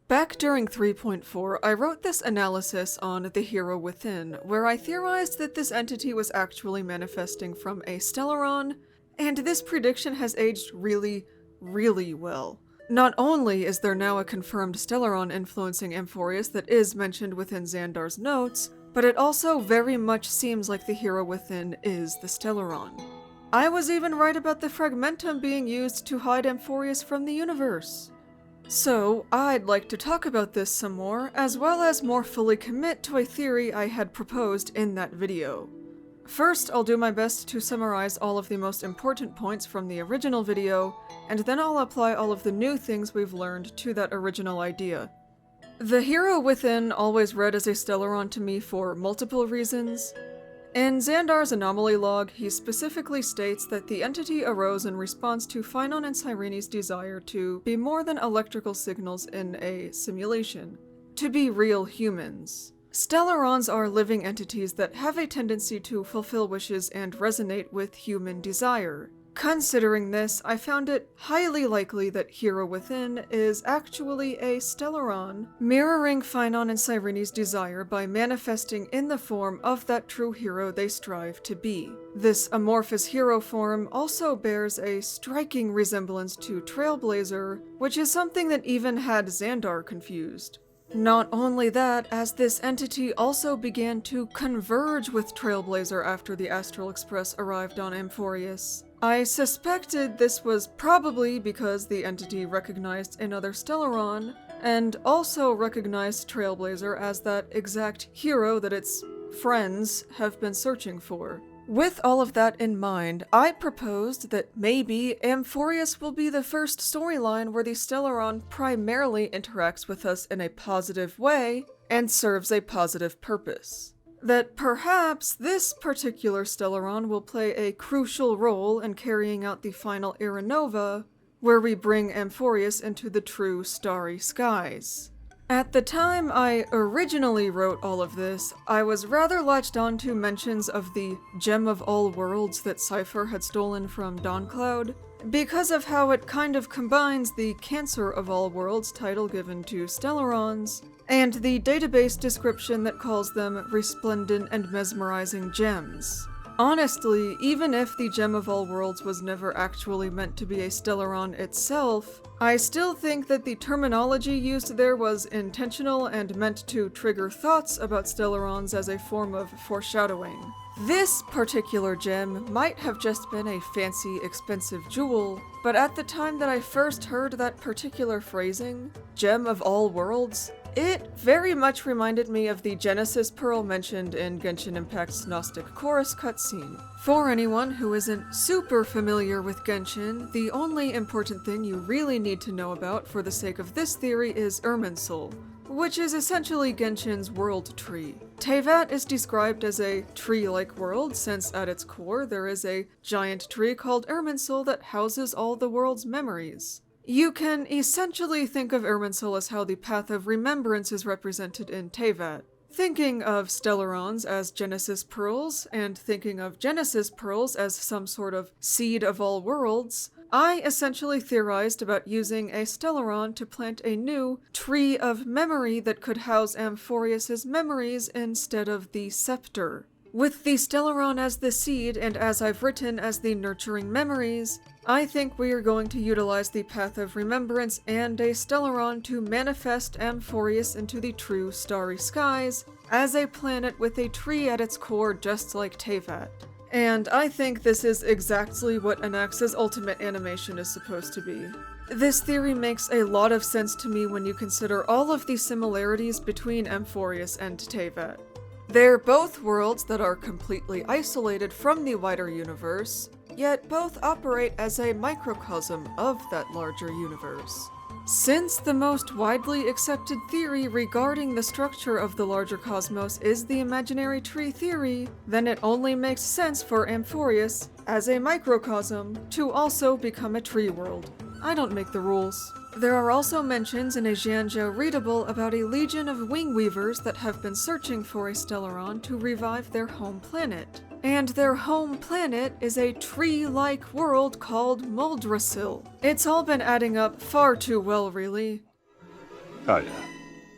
Back during 3.4, I wrote this analysis on the hero within, where I theorized that this entity was actually manifesting from a Stellaron, and this prediction has aged really, really well. Not only is there now a confirmed Stellaron influencing Amphoreus that is mentioned within Xandar's notes, but it also very much seems like the hero within is the Stellaron. I was even right about the fragmentum being used to hide Amphoreus from the universe. So, I'd like to talk about this some more, as well as more fully commit to a theory I had proposed in that video. First, I'll do my best to summarize all of the most important points from the original video, and then I'll apply all of the new things we've learned to that original idea. The hero within always read as a Stellaron to me for multiple reasons. In Xandar's anomaly log, he specifically states that the entity arose in response to Phynon and Cyrene's desire to be more than electrical signals in a simulation, to be real humans. Stellarons are living entities that have a tendency to fulfill wishes and resonate with human desire. Considering this, I found it highly likely that Hero Within is actually a Stellaron, mirroring Phynon and Cyrene's desire by manifesting in the form of that true hero they strive to be. This amorphous hero form also bears a striking resemblance to Trailblazer, which is something that even had Xandar confused. Not only that, as this entity also began to converge with Trailblazer after the Astral Express arrived on Amphoreus. I suspected this was probably because the entity recognized another Stellaron, and also recognized Trailblazer as that exact hero that its friends have been searching for. With all of that in mind, I proposed that maybe Amphoreus will be the first storyline where the Stellaron primarily interacts with us in a positive way and serves a positive purpose. That perhaps this particular Stellaron will play a crucial role in carrying out the final Era Nova, where we bring Amphoreus into the true starry skies. At the time I originally wrote all of this, I was rather latched on to mentions of the Gem of All Worlds that Cypher had stolen from Dawncloud, because of how it kind of combines the Cancer of All Worlds title given to Stellarons, and the database description that calls them resplendent and mesmerizing gems. Honestly, even if the Gem of All Worlds was never actually meant to be a Stellaron itself, I still think that the terminology used there was intentional and meant to trigger thoughts about Stellarons as a form of foreshadowing. This particular gem might have just been a fancy, expensive jewel, but at the time that I first heard that particular phrasing, Gem of All Worlds, it very much reminded me of the Genesis Pearl mentioned in Genshin Impact's Gnostic Chorus cutscene. For anyone who isn't super familiar with Genshin, the only important thing you really need to know about for the sake of this theory is Irminsul, which is essentially Genshin's world tree. Teyvat is described as a tree-like world since at its core there is a giant tree called Irminsul that houses all the world's memories. You can essentially think of Irminsul as how the Path of Remembrance is represented in Teyvat. Thinking of Stellarons as Genesis Pearls, and thinking of Genesis Pearls as some sort of seed of all worlds, I essentially theorized about using a Stellaron to plant a new tree of memory that could house Amphoreus' memories instead of the scepter. With the Stellaron as the seed, and as I've written as the nurturing memories, I think we are going to utilize the Path of Remembrance and a Stellaron to manifest Amphoreus into the true starry skies as a planet with a tree at its core just like Teyvat. And I think this is exactly what Anax's ultimate animation is supposed to be. This theory makes a lot of sense to me when you consider all of the similarities between Amphoreus and Teyvat. They're both worlds that are completely isolated from the wider universe, yet both operate as a microcosm of that larger universe. Since the most widely accepted theory regarding the structure of the larger cosmos is the imaginary tree theory, then it only makes sense for Amphoreus, as a microcosm, to also become a tree world. I don't make the rules. There are also mentions in a Xianzhou readable about a legion of wing weavers that have been searching for a Stellaron to revive their home planet. And their home planet is a tree-like world called Moldrasil. It's all been adding up far too well, really. Oh yeah,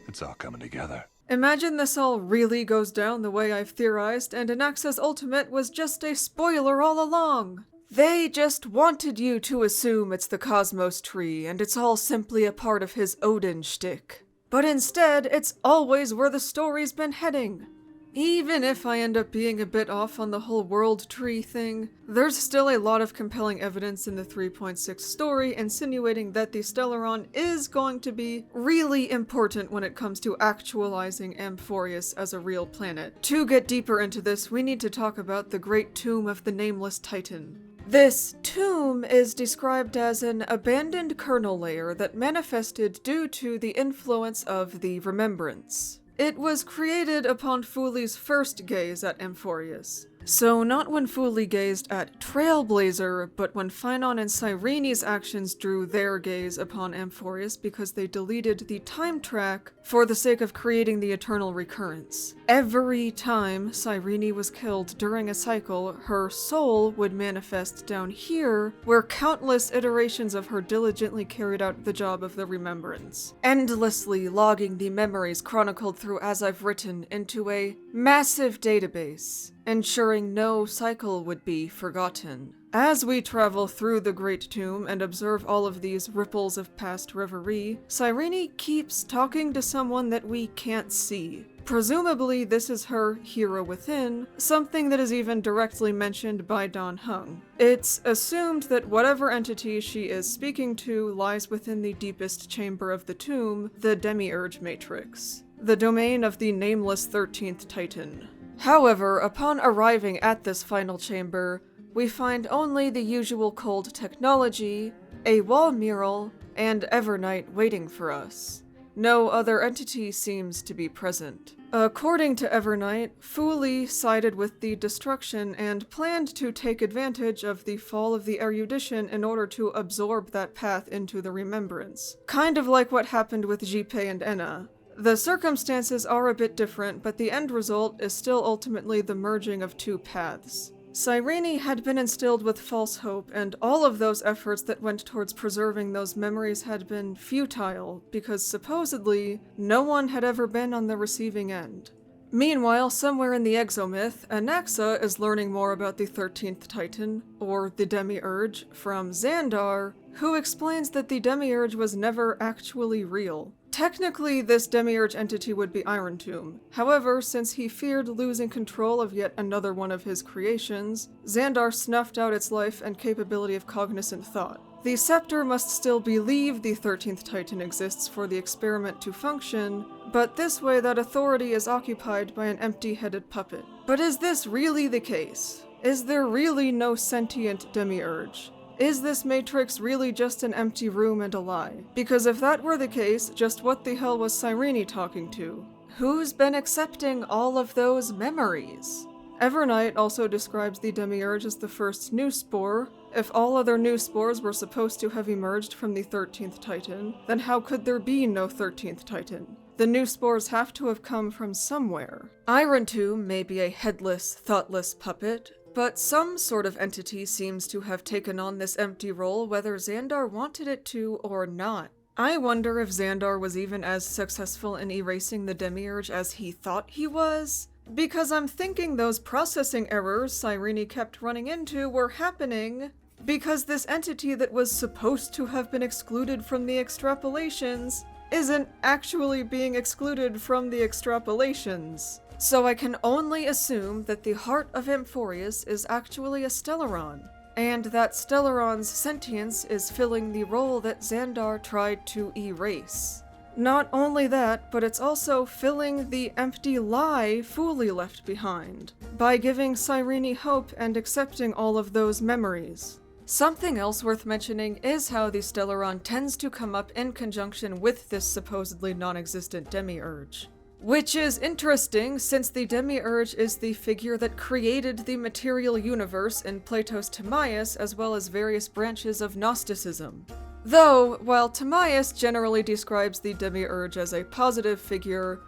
it's all coming together. Imagine this all really goes down the way I've theorized, and Anaxa's ultimate was just a spoiler all along. They just wanted you to assume it's the Cosmos Tree, and it's all simply a part of his Odin shtick. But instead, it's always where the story's been heading. Even if I end up being a bit off on the whole world tree thing, there's still a lot of compelling evidence in the 3.6 story insinuating that the Stellaron is going to be really important when it comes to actualizing Amphoreus as a real planet. To get deeper into this, we need to talk about the Great Tomb of the Nameless Titan. This tomb is described as an abandoned kernel layer that manifested due to the influence of the Remembrance. It was created upon Fuli's first gaze at Amphoreus. So not when Fuli gazed at Trailblazer, but when Phynon and Cyrene's actions drew their gaze upon Amphoreus because they deleted the time track for the sake of creating the eternal recurrence. Every time Cyrene was killed during a cycle, her soul would manifest down here, where countless iterations of her diligently carried out the job of the Remembrance, endlessly logging the memories chronicled through As I've Written into a massive database, ensuring no cycle would be forgotten. As we travel through the Great Tomb and observe all of these ripples of past reverie, Cyrene keeps talking to someone that we can't see. Presumably this is her hero within, something that is even directly mentioned by Dan Heng. It's assumed that whatever entity she is speaking to lies within the deepest chamber of the tomb, the Demiurge Matrix, the domain of the nameless 13th Titan. However, upon arriving at this final chamber, we find only the usual cold technology, a wall mural, and Evernight waiting for us. No other entity seems to be present. According to Evernight, Fuli sided with the destruction and planned to take advantage of the fall of the erudition in order to absorb that path into the Remembrance. Kind of like what happened with Jipe and Enna. The circumstances are a bit different, but the end result is still ultimately the merging of two paths. Cyrene had been instilled with false hope, and all of those efforts that went towards preserving those memories had been futile, because supposedly, no one had ever been on the receiving end. Meanwhile, somewhere in the exomyth, Anaxa is learning more about the 13th Titan, or the Demiurge, from Xandar, who explains that the Demiurge was never actually real. Technically, this Demiurge entity would be Iron Tomb. However, since he feared losing control of yet another one of his creations, Xandar snuffed out its life and capability of cognizant thought. The Scepter must still believe the 13th Titan exists for the experiment to function, but this way that authority is occupied by an empty-headed puppet. But is this really the case? Is there really no sentient Demiurge? Is this Matrix really just an empty room and a lie? Because if that were the case, just what the hell was Cyrene talking to? Who's been accepting all of those memories? Evernight also describes the Demiurge as the first new spore. If all other new spores were supposed to have emerged from the 13th Titan, then how could there be no 13th Titan? The new spores have to have come from somewhere. Iron Tomb may be a headless, thoughtless puppet, but some sort of entity seems to have taken on this empty role whether Xandar wanted it to or not. I wonder if Xandar was even as successful in erasing the Demiurge as he thought he was? Because I'm thinking those processing errors Cyrene kept running into were happening because this entity that was supposed to have been excluded from the extrapolations isn't actually being excluded from the extrapolations. So I can only assume that the Heart of Amphoreus is actually a Stellaron, and that Stellaron's sentience is filling the role that Xandar tried to erase. Not only that, but it's also filling the empty lie Fuli left behind, by giving Cyrene hope and accepting all of those memories. Something else worth mentioning is how the Stellaron tends to come up in conjunction with this supposedly non-existent Demiurge. Which is interesting, since the Demiurge is the figure that created the material universe in Plato's Timaeus, as well as various branches of Gnosticism. Though, while Timaeus generally describes the Demiurge as a positive figure,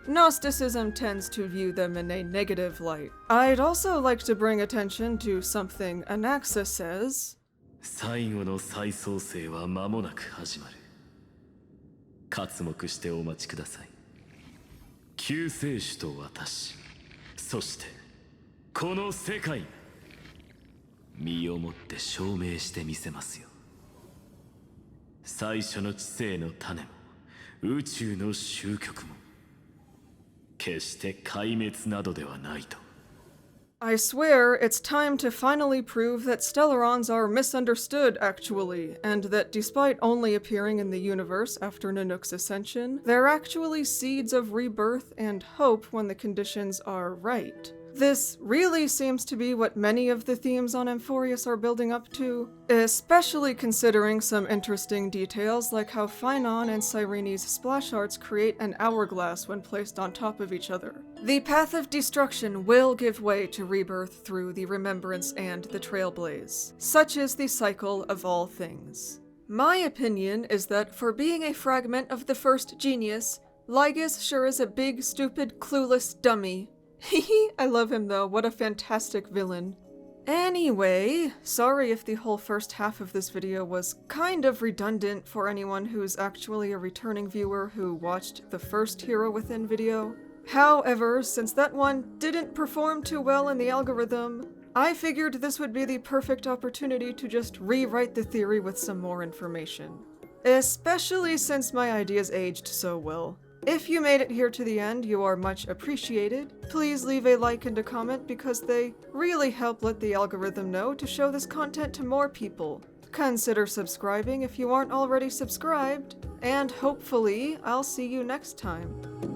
Gnosticism tends to view them in a negative light. I'd also like to bring attention to something Anaxa says. 最後の再創生は間もなく始まる。刮目してお待ちください。救世主と私、そしてこの世界、身をもって証明してみせますよ。最初の知性の種も宇宙の終局も決して壊滅などではないと。I swear, it's time to finally prove that Stellarons are misunderstood, actually, and that despite only appearing in the universe after Nanook's ascension, they're actually seeds of rebirth and hope when the conditions are right. This really seems to be what many of the themes on Amphoreus are building up to, especially considering some interesting details like how Phynon and Cyrene's splash arts create an hourglass when placed on top of each other. The path of destruction will give way to rebirth through the Remembrance and the Trailblaze. Such is the cycle of all things. My opinion is that for being a fragment of the first genius, Lygus sure is a big, stupid, clueless dummy. Hehe, I love him though, what a fantastic villain. Anyway, sorry if the whole first half of this video was kind of redundant for anyone who's actually a returning viewer who watched the first Hero Within video. However, since that one didn't perform too well in the algorithm, I figured this would be the perfect opportunity to just rewrite the theory with some more information. Especially since my ideas aged so well. If you made it here to the end, you are much appreciated. Please leave a like and a comment because they really help let the algorithm know to show this content to more people. Consider subscribing if you aren't already subscribed, and hopefully I'll see you next time.